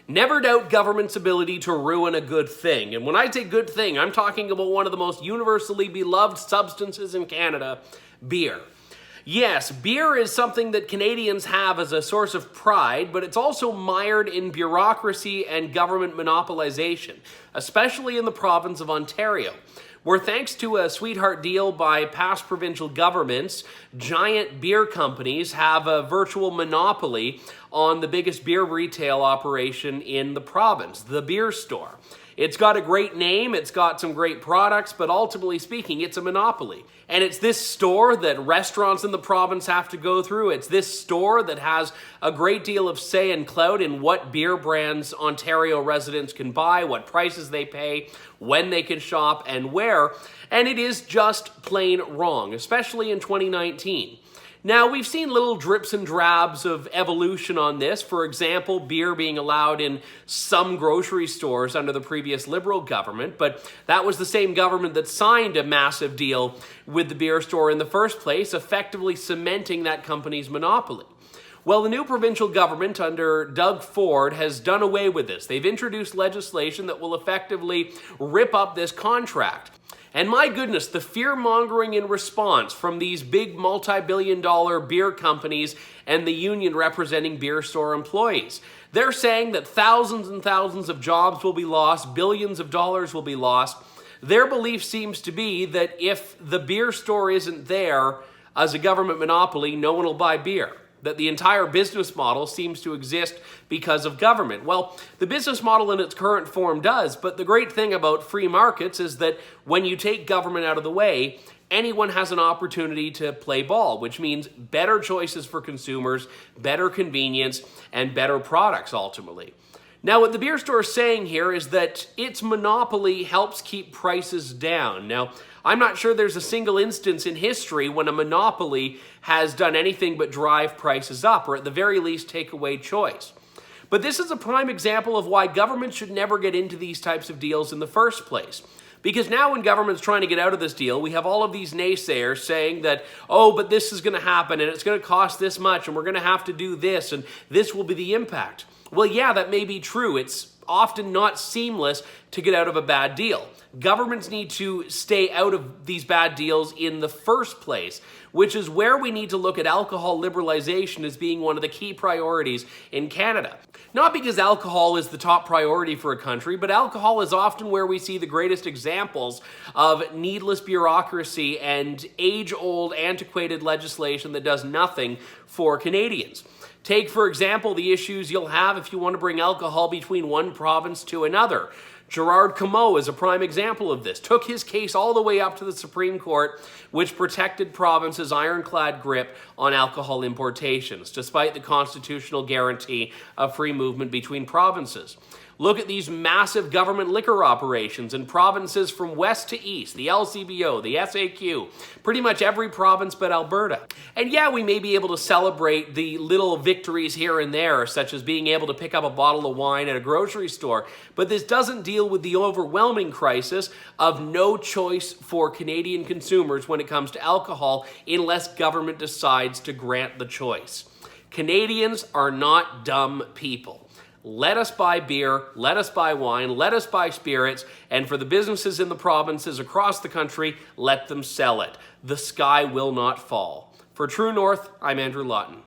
Never doubt government's ability to ruin a good thing. And when I say good thing, I'm talking about one of the most universally beloved substances in Canada, beer. Yes, beer is something that Canadians have as a source of pride, but it's also mired in bureaucracy and government monopolization, especially in the province of Ontario, where thanks to a sweetheart deal by past provincial governments, giant beer companies have a virtual monopoly on the biggest beer retail operation in the province, the beer store. It's got a great name, it's got some great products, but ultimately speaking, it's a monopoly. And it's this store that restaurants in the province have to go through. It's this store that has a great deal of say and clout in what beer brands Ontario residents can buy, what prices they pay, when they can shop, and where. And it is just plain wrong, especially in 2019. Now, we've seen little drips and drabs of evolution on this. For example, beer being allowed in some grocery stores under the previous Liberal government, but that was the same government that signed a massive deal with the beer store in the first place, effectively cementing that company's monopoly. Well, the new provincial government under Doug Ford has done away with this. They've introduced legislation that will effectively rip up this contract. And my goodness, the fear-mongering in response from these big multi-billion-dollar beer companies and the union representing beer store employees. They're saying that thousands and thousands of jobs will be lost, billions of dollars will be lost. Their belief seems to be that if the beer store isn't there as a government monopoly, no one will buy beer. That the entire business model seems to exist because of government. Well, the business model in its current form does, but the great thing about free markets is that when you take government out of the way, anyone has an opportunity to play ball, which means better choices for consumers, better convenience, and better products ultimately. Now, what the beer store is saying here is that its monopoly helps keep prices down. Now, I'm not sure there's a single instance in history when a monopoly has done anything but drive prices up, or at the very least take away choice. But this is a prime example of why government should never get into these types of deals in the first place. Because now when government's trying to get out of this deal, we have all of these naysayers saying that, oh, but this is going to happen, and it's going to cost this much, and we're going to have to do this, and this will be the impact. Well, yeah, that may be true. It's often not seamless to get out of a bad deal. Governments need to stay out of these bad deals in the first place, which is where we need to look at alcohol liberalization as being one of the key priorities in Canada. Not because alcohol is the top priority for a country, but alcohol is often where we see the greatest examples of needless bureaucracy and age-old, antiquated legislation that does nothing for Canadians. Take, for example, the issues you'll have if you want to bring alcohol between one province to another. Gerard Comeau is a prime example of this. Took his case all the way up to the Supreme Court, which protected provinces' ironclad grip on alcohol importations, despite the constitutional guarantee of free movement between provinces. Look at these massive government liquor operations in provinces from west to east, the LCBO, the SAQ, pretty much every province but Alberta. And yeah, we may be able to celebrate the little victories here and there, such as being able to pick up a bottle of wine at a grocery store, but this doesn't deal with the overwhelming crisis of no choice for Canadian consumers when it comes to alcohol unless government decides to grant the choice. Canadians are not dumb people. Let us buy beer, let us buy wine, let us buy spirits, and for the businesses in the provinces across the country, let them sell it. The sky will not fall. For True North, I'm Andrew Lawton.